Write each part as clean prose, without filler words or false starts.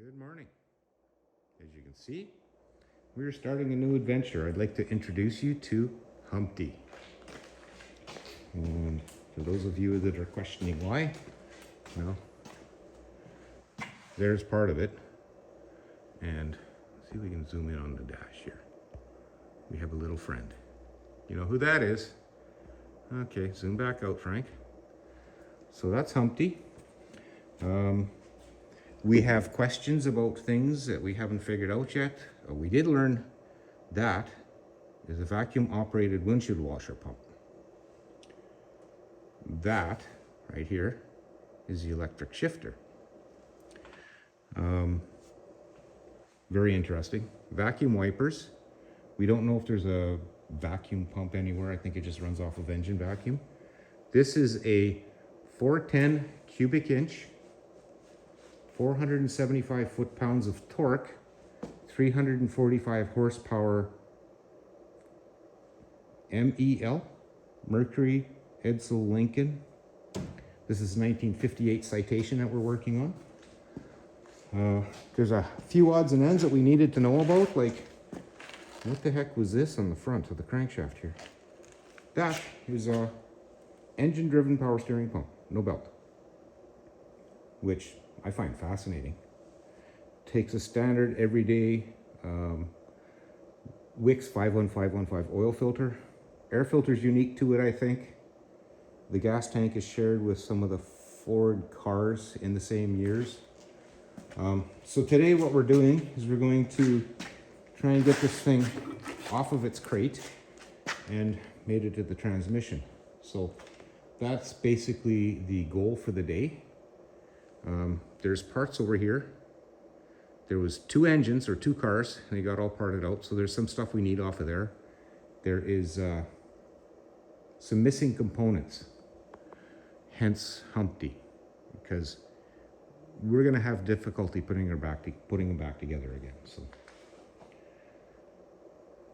Good morning. As you can see, we're starting a new adventure. I'd like to introduce you to Humpty. And for those of you that are questioning why, well, there's part of it. And see if we can zoom in on the dash here. We have a little friend. You know who that is? Okay, zoom back out, Frank. So that's Humpty. We have questions about things that we haven't figured out yet. We did learn that is a vacuum operated windshield washer pump. That right here is the electric shifter. Very interesting. Vacuum wipers. We don't know if there's a vacuum pump anywhere. I think it just runs off of engine vacuum. This is a 410 cubic inch, 475 foot-pounds of torque, 345 horsepower MEL, Mercury Edsel Lincoln. This is 1958 Citation that we're working on. There's a few odds and ends that we needed to know about, like what the heck was this on the front of the crankshaft here? That is a engine-driven power steering pump, no belt, which I find fascinating. Takes a standard everyday Wix 51515 oil filter. Air filter is unique to it, I think. The gas tank is shared with some of the Ford cars in the same years. So today what we're doing is we're going to try and get this thing off of its crate and made it to the transmission. So that's basically the goal for the day. There's parts over here. There was two engines or two cars and they got all parted out. So there's some stuff we need off of there. There is some missing components, hence Humpty, because we're gonna have difficulty putting them back together again. So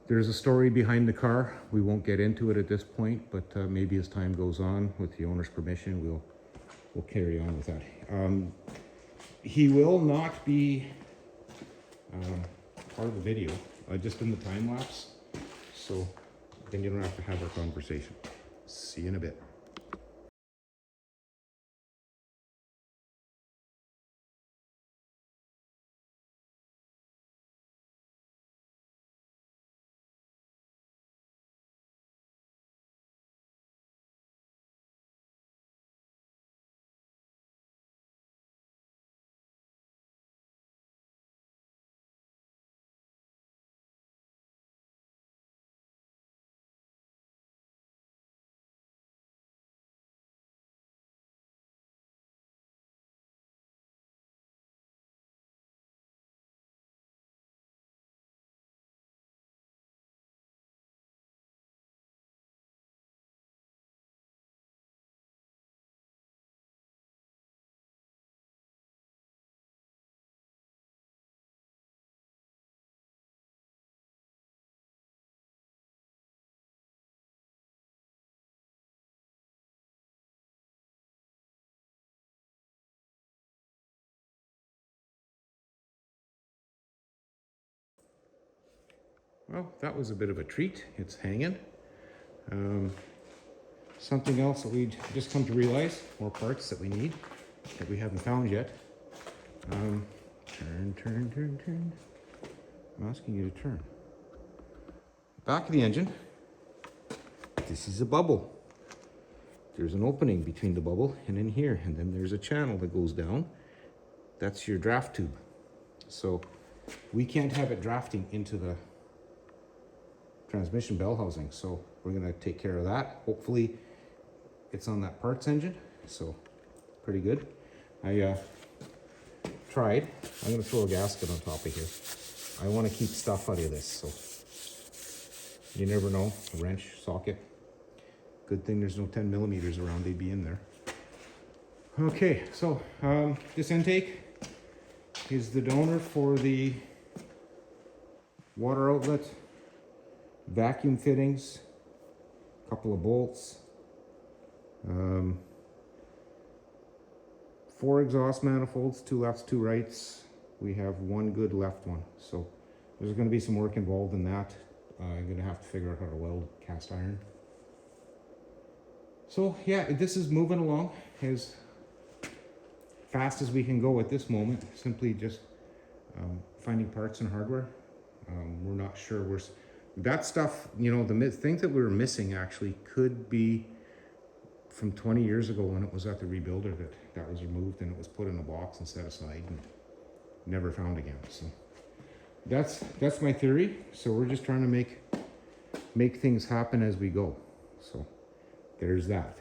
there's a story behind the car. We won't get into it at this point, but maybe as time goes on, with the owner's permission, we'll carry on with that. He will not be part of the video, just in the time lapse. So then you don't have to have our conversation. See you in a bit. Well, that was a bit of a treat. It's hanging. Something else that we just come to realize, more parts that we need that we haven't found yet. Turn. I'm asking you to turn. Back of the engine. This is a bubble. There's an opening between the bubble and in here, and then there's a channel that goes down. That's your draft tube. So we can't have it drafting into the transmission bell housing, so we're going to take care of that. Hopefully it's on that parts engine, so pretty good. I tried. I'm going to throw a gasket on top of here. I want to keep stuff out of this, so you never know. A wrench, socket. Good thing there's no 10 millimeters around, they'd be in there. Okay, so this intake is the donor for the water outlet, vacuum fittings, a couple of bolts, 4 exhaust manifolds, 2 lefts, 2 rights, We have one good left one. So there's going to be some work involved in that. I'm going to have to figure out how to weld cast iron. So yeah, this is moving along as fast as we can go at this moment. Simply just finding parts and hardware. We're not sure. That stuff, you know, the things that we were missing actually could be from 20 years ago when it was at the rebuilder that was removed and it was put in a box and set aside and never found again. So that's my theory. So we're just trying to make things happen as we go. So there's that.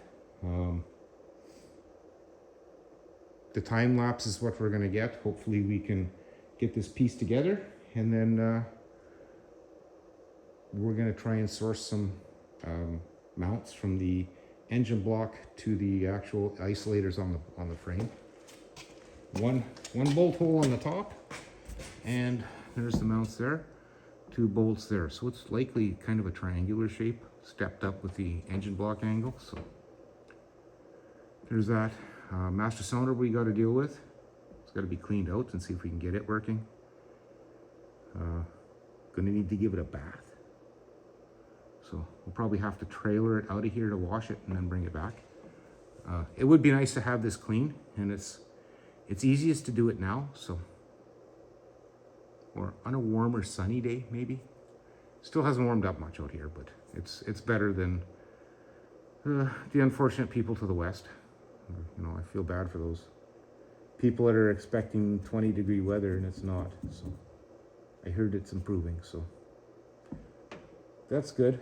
The time lapse is what we're going to get. Hopefully we can get this piece together, and then we're going to try and source some mounts from the engine block to the actual isolators on the frame. One bolt hole on the top, and there's the mounts there. 2 bolts there. So it's likely kind of a triangular shape, stepped up with the engine block angle. So there's that. Master cylinder we got to deal with. It's got to be cleaned out and see if we can get it working. Gonna need to give it a bath. So we'll probably have to trailer it out of here to wash it and then bring it back. It would be nice to have this clean, and it's easiest to do it now. So, or on a warmer sunny day maybe. Still hasn't warmed up much out here, but it's better than the unfortunate people to the west. You know, I feel bad for those people that are expecting 20-degree weather and it's not. So I heard it's improving, so that's good.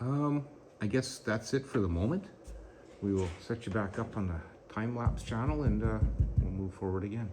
I guess that's it for the moment. We will set you back up on the time-lapse channel, and we'll move forward again.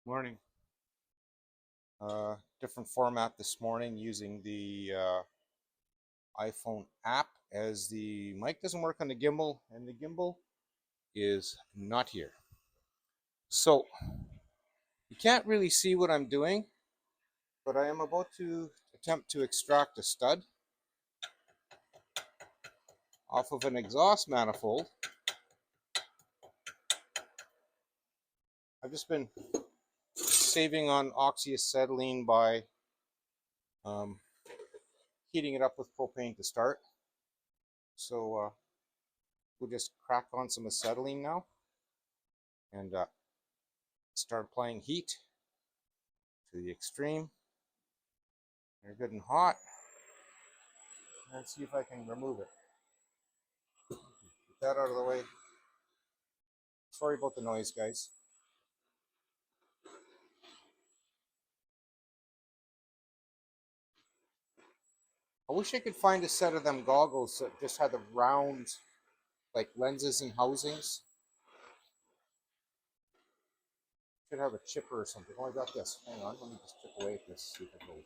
Morning. Different format this morning using the iPhone app, as the mic doesn't work on the gimbal and the gimbal is not here. So you can't really see what I'm doing, but I am about to attempt to extract a stud off of an exhaust manifold. I've just been saving on oxyacetylene by heating it up with propane to start. So we'll just crack on some acetylene now and start applying heat to the extreme. They're good and hot. Let's see if I can remove it. Get that out of the way. Sorry about the noise, guys. I wish I could find a set of them goggles that just had the round, like, lenses and housings. Should have a chipper or something. Oh, I got this. Hang on, let me just chip away at this, see if it goes.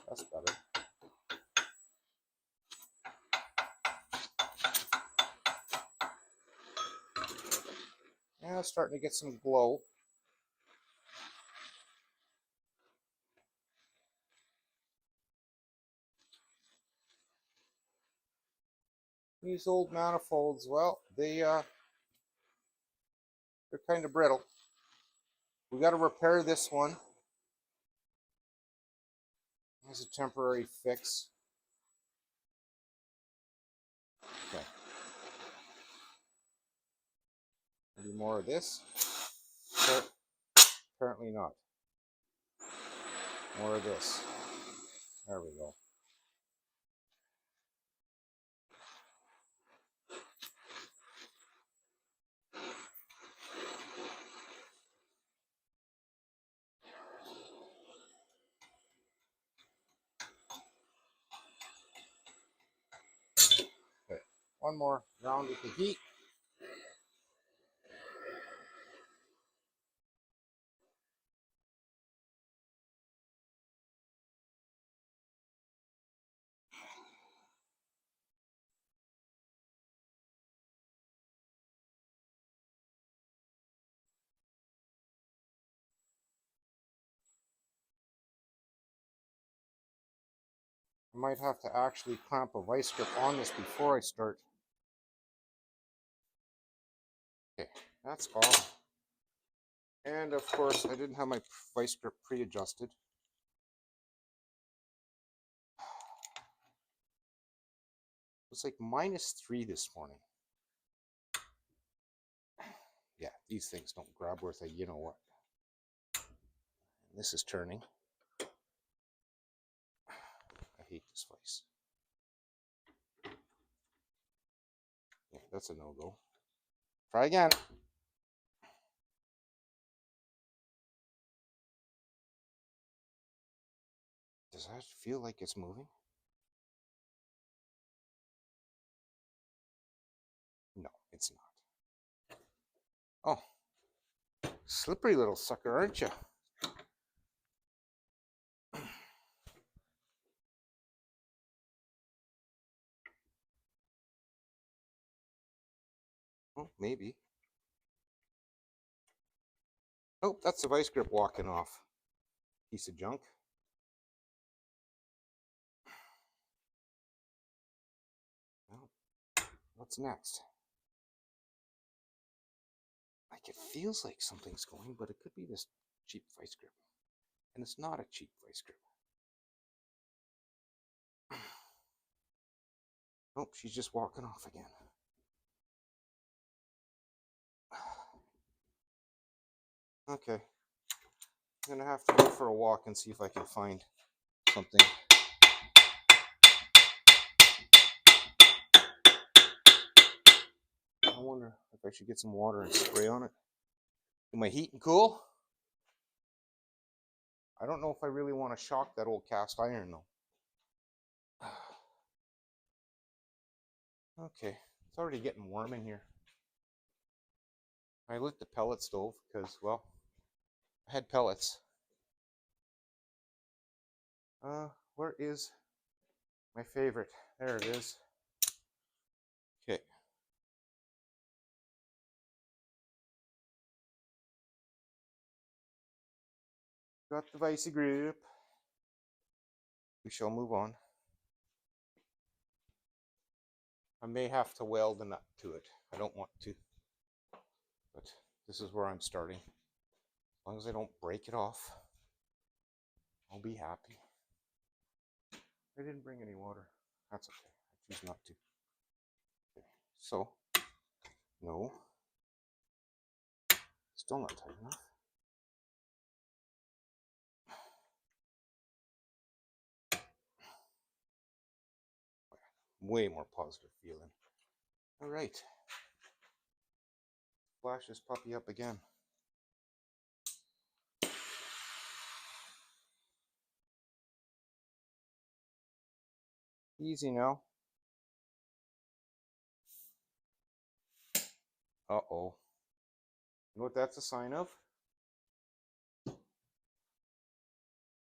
That's better. Yeah, it's starting to get some glow. These old manifolds, well, they're kind of brittle. We got to repair this one. As a temporary fix. Okay. Maybe more of this. Apparently not. More of this. There we go. Okay. One more round with the heat. I might have to actually clamp a vice grip on this before I start. Okay, that's off. And of course, I didn't have my vice grip pre-adjusted. It's like -3 this morning. Yeah, these things don't grab worth a you-know-what. This is turning. I hate this vice. Yeah, that's a no-go. Try again. Does that feel like it's moving? No, it's not. Oh, slippery little sucker, aren't you? Oh, maybe. Oh, that's the vice grip walking off. Piece of junk. Well, what's next? Like, it feels like something's going, but it could be this cheap vice grip. And it's not a cheap vice grip. Oh, she's just walking off again. Okay. I'm gonna have to go for a walk and see if I can find something. I wonder if I should get some water and spray on it. Do my heat and cool? I don't know if I really want to shock that old cast iron though. Okay, it's already getting warm in here. I lit the pellet stove because, well, I had pellets. Where is my favorite? There it is. Okay. Got the vice grip. We shall move on. I may have to weld a nut to it. I don't want to. But This is where I'm starting. As long as I don't break it off, I'll be happy. I didn't bring any water. That's okay. I choose not to. Okay. So, no. Still not tight enough. Way more positive feeling. All right. Flash this puppy up again. Easy now. Uh-oh. You know what that's a sign of?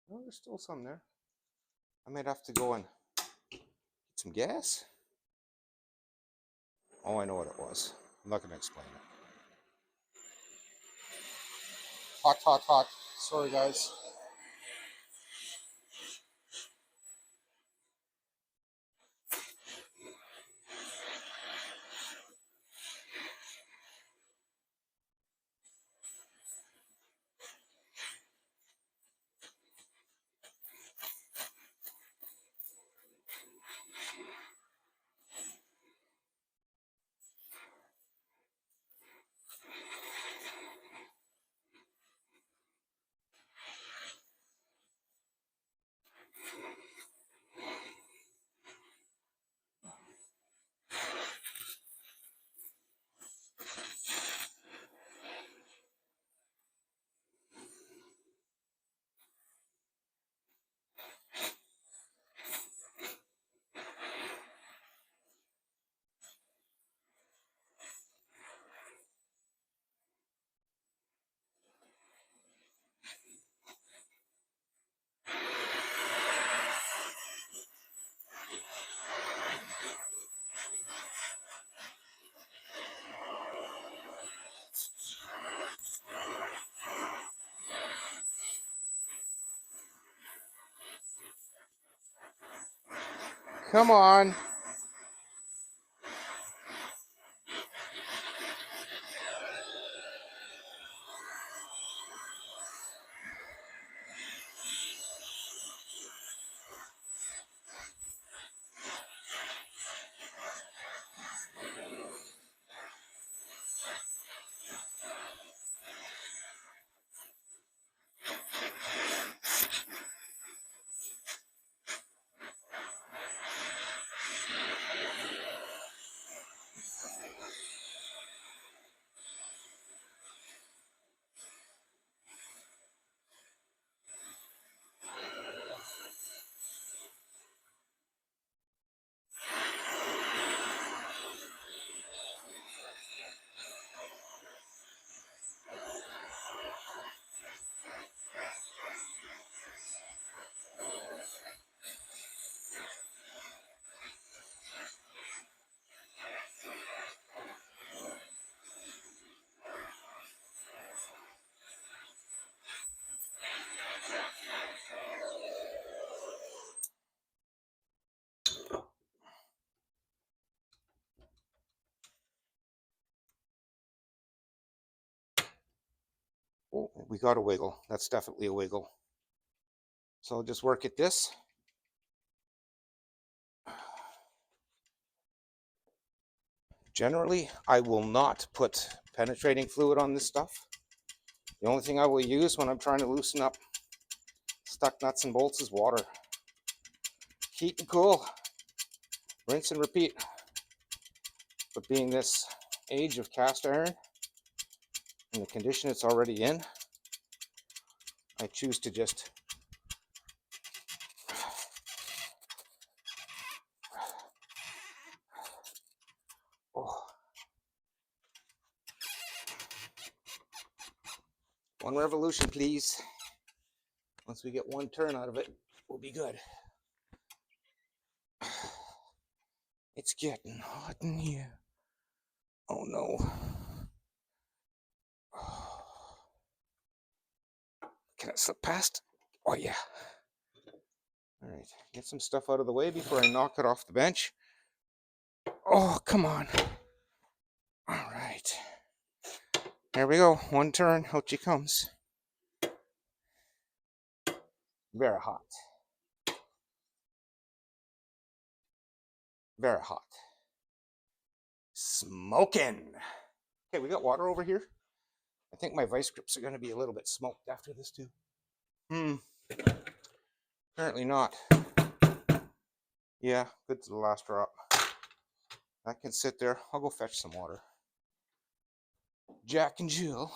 Well, there's still some there. I might have to go and get some gas. Oh, I know what it was. I'm not going to explain it. Hot, hot, hot. Sorry, guys. Come on. Oh, we got a wiggle. That's definitely a wiggle. So I'll just work at this. Generally, I will not put penetrating fluid on this stuff. The only thing I will use when I'm trying to loosen up stuck nuts and bolts is water. Heat and cool. Rinse and repeat. But being this age of cast iron and the condition it's already in, I choose to just one revolution, please. Once we get one turn out of it, we'll be good. It's getting hot in here. Oh no. Can I slip past? Oh yeah. All right, get some stuff out of the way before I knock it off the bench. Oh, come on. All right. There we go. One turn. Out she comes. Very hot. Very hot. Smoking. Okay, we got water over here. I think my vice grips are going to be a little bit smoked after this too. Apparently not. Yeah, good to the last drop. That can sit there. I'll go fetch some water. Jack and Jill.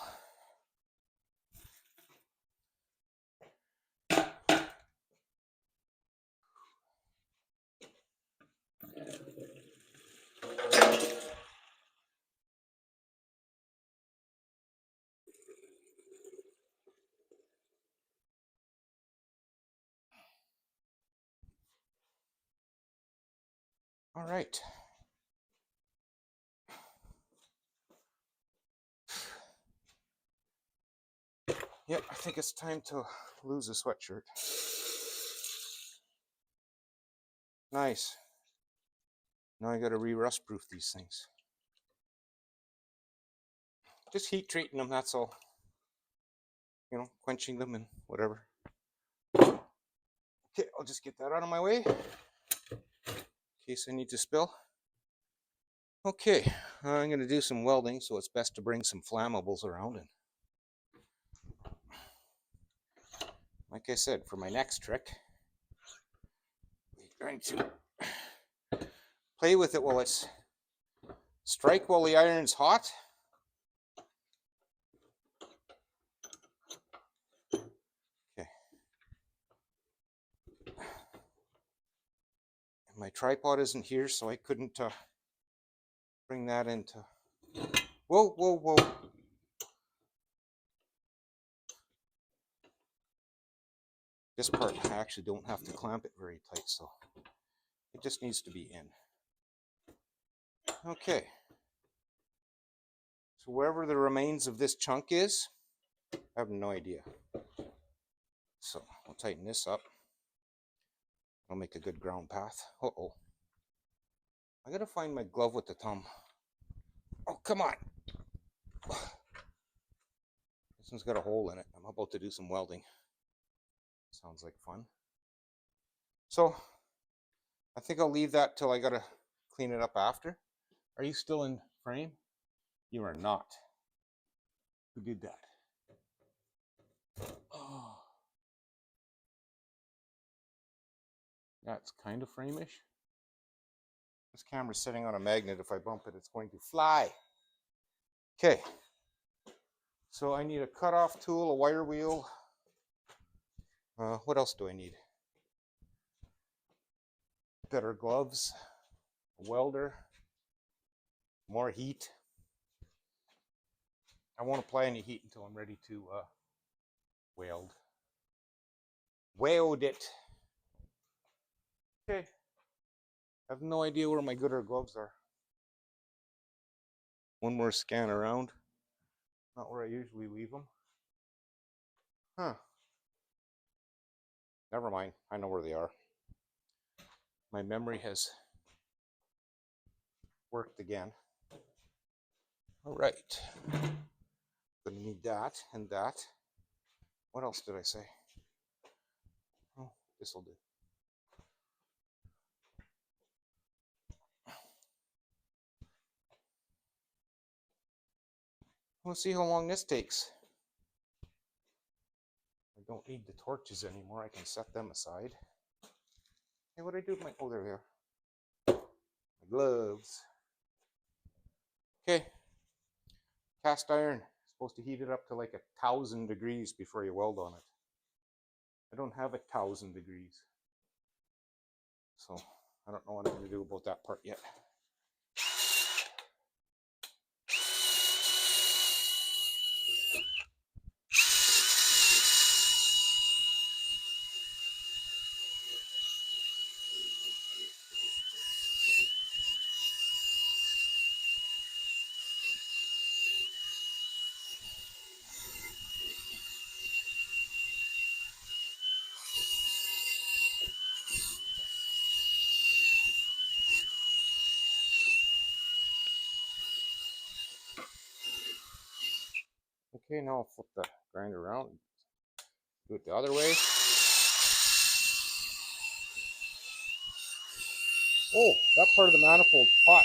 All right. Yep, I think it's time to lose a sweatshirt. Nice. Now I got to re-rust proof these things. Just heat treating them, that's all. You know, quenching them and whatever. Okay, I'll just get that out of my way in case I need to spill. Okay, I'm going to do some welding, so it's best to bring some flammables around. And like I said, for my next trick, we're going to play with it while it's strike while the iron's hot. Okay. My tripod isn't here, so I couldn't bring that into... Whoa, whoa, whoa. This part, I actually don't have to clamp it very tight, so it just needs to be in. Okay. So wherever the remains of this chunk is, I have no idea. So I'll tighten this up. I'll make a good ground path. Uh-oh. I gotta find my glove with the thumb. Oh, come on. This one's got a hole in it. I'm about to do some welding. Sounds like fun. So I think I'll leave that till I gotta clean it up after. Are you still in frame? You are not. Who did that? Oh. That's kind of frame-ish. This camera's sitting on a magnet. If I bump it, it's going to fly. Okay. So I need a cutoff tool, a wire wheel. What else do I need? Better gloves, a welder, more heat. I won't apply any heat until I'm ready to weld. Weld it. Okay. I have no idea where my gooder gloves are. One more scan around. Not where I usually leave them. Huh. Never mind. I know where they are. My memory has worked again. All right. Gonna need that and that. What else did I say? Oh, this will do. We'll see how long this takes. I don't need the torches anymore. I can set them aside. Hey, what did I do with my... Oh, there they are. My gloves. Okay. Cast iron. Supposed to heat it up to like 1,000 degrees before you weld on it. I don't have 1,000 degrees. So I don't know what I'm going to do about that part yet. Okay, now I'll flip the grinder around. Do it the other way. Oh, that part of the manifold's hot.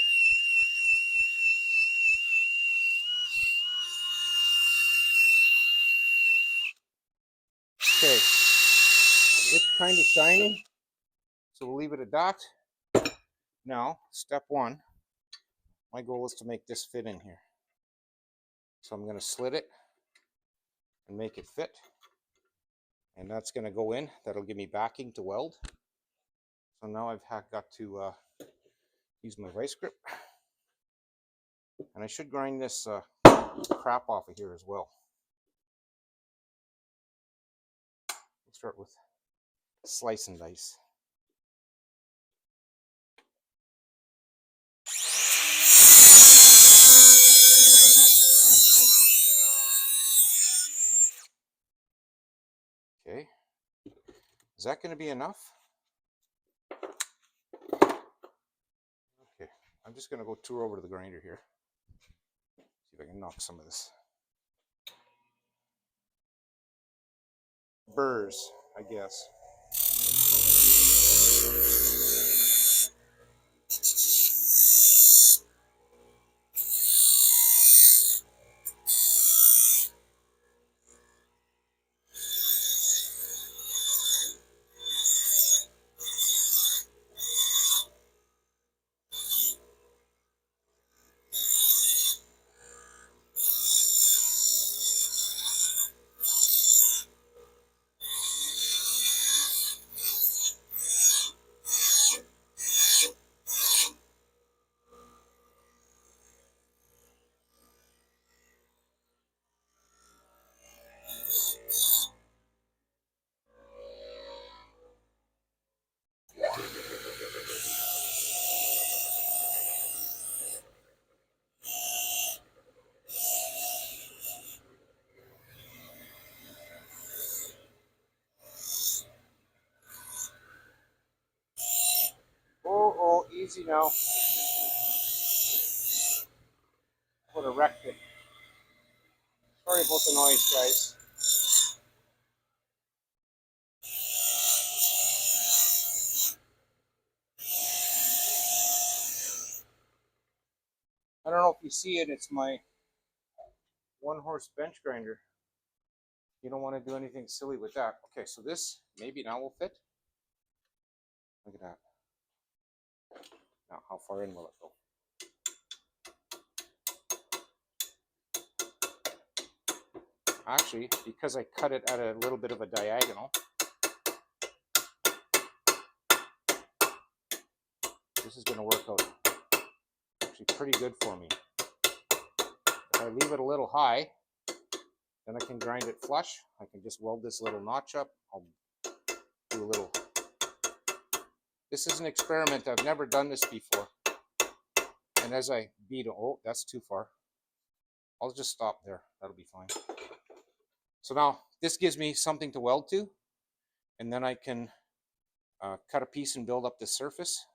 Okay, it's kind of shiny, so we'll leave it at that. Now, step one, my goal is to make this fit in here. So I'm going to slit it and make it fit. And that's going to go in. That'll give me backing to weld. So now I've got to use my vice grip. And I should grind this crap off of here as well. We'll start with slice and dice. Okay. Is that going to be enough? Okay. I'm just going to go tour over to the grinder here. See if I can knock some of this. Burrs, I guess. Oh, easy now. I would have wrecked it. Sorry about the noise, guys. I don't know if you see it, it's my 1-horse bench grinder. You don't want to do anything silly with that. Okay, so this maybe now will fit. Look at that. Now, how far in will it go? Actually, because I cut it at a little bit of a diagonal, this is going to work out actually pretty good for me. If I leave it a little high, then I can grind it flush. I can just weld this little notch up. I'll do a little. This is an experiment. I've never done this before. And as I beat it, oh, that's too far. I'll just stop there. That'll be fine. So now this gives me something to weld to, and then I can cut a piece and build up the surface.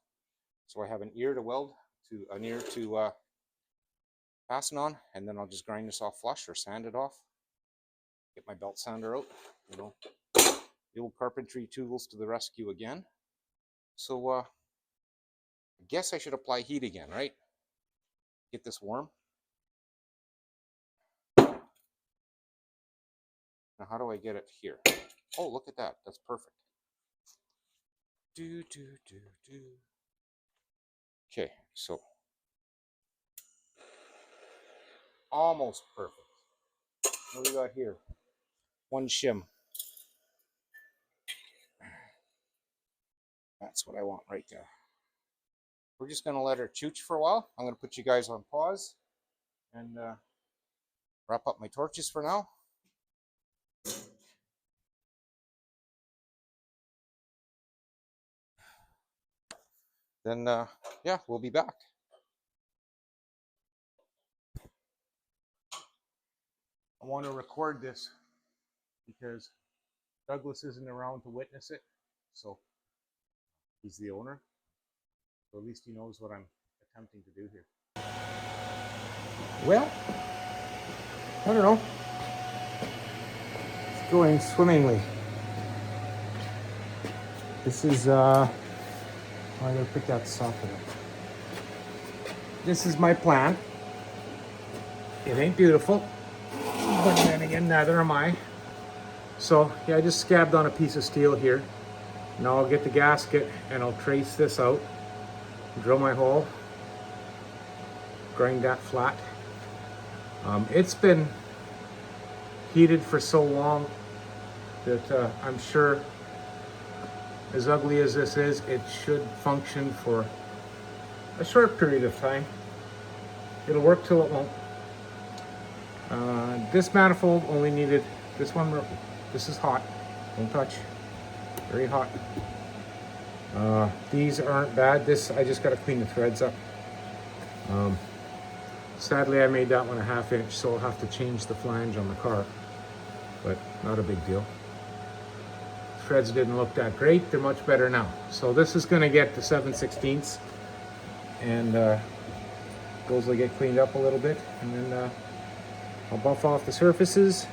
So I have an ear to weld to an ear to fasten on, and then I'll just grind this off flush or sand it off. Get my belt sander out, you know, the old carpentry tools to the rescue again. So I guess I should apply heat again, right? Get this warm. Now how do I get it here? Oh, look at that. That's perfect. Okay, so almost perfect. What do we got here? One shim. That's what I want right there. We're just going to let her chooch for a while. I'm going to put you guys on pause and wrap up my torches for now. Then, yeah, we'll be back. I want to record this because Douglas isn't around to witness it. So he's the owner. So at least he knows what I'm attempting to do here. Well, I don't know. going swimmingly. This is, I gotta pick that socket up. This is my plant. It ain't beautiful, but then again, neither am I. So yeah, I just scabbed on a piece of steel here. Now I'll get the gasket and I'll trace this out, drill my hole, grind that flat. It's been heated for so long that I'm sure, as ugly as this is, it should function for a short period of time. It'll work till it won't. This manifold only needed this one. This is hot, don't touch, very hot. These aren't bad. This, I just got to clean the threads up. Sadly, I made that one a 1/2 inch, so I'll have to change the flange on the car, but not a big deal. Threads didn't look that great. They're much better now. So this is going to get to 7/16, and those will get cleaned up a little bit, and then I'll buff off the surfaces,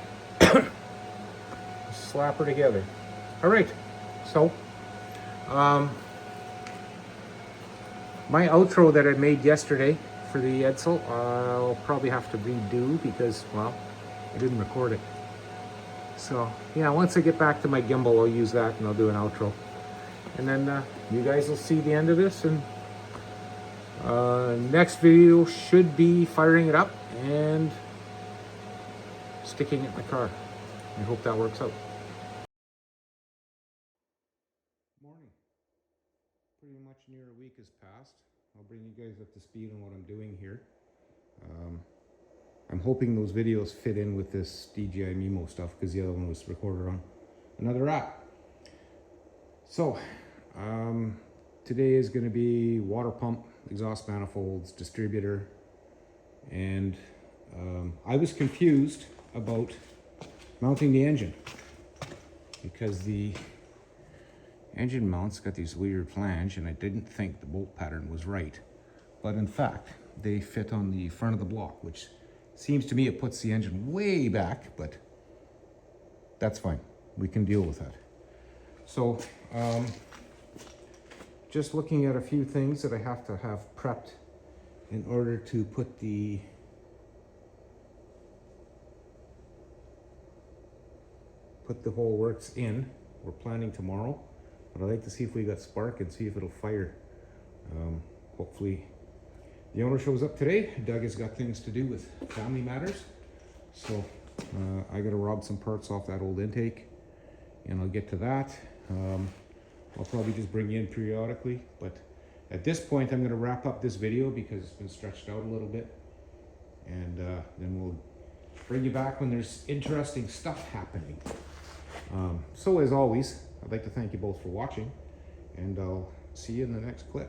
slap her together. All right, so my outro that I made yesterday for the Edsel, I'll probably have to redo because, well, I didn't record it. So yeah, once I get back to my gimbal, I'll use that and I'll do an outro. And then you guys will see the end of this, and next video should be firing it up and sticking it in my car. I hope that works out. Morning. Pretty much near a week has passed. I'll bring you guys up to speed on what I'm doing here. I'm hoping those videos fit in with this DJI Mimo stuff because the other one was recorded on another app. So today is going to be water pump, exhaust manifolds, distributor, and I was confused about mounting the engine because the engine mounts got these weird flange, and I didn't think the bolt pattern was right, but in fact they fit on the front of the block, which seems to me it puts the engine way back, but that's fine, we can deal with that. So just looking at a few things that I have to have prepped in order to put the whole works in. We're planning tomorrow, but I'd like to see if we got spark and see if it'll fire. Hopefully the owner shows up today. Doug has got things to do with family matters, so I gotta rob some parts off that old intake, and I'll get to that. I'll probably just bring you in periodically, but at this point I'm gonna wrap up this video because it's been stretched out a little bit, and then we'll bring you back when there's interesting stuff happening. So as always, I'd like to thank you both for watching, and I'll see you in the next clip.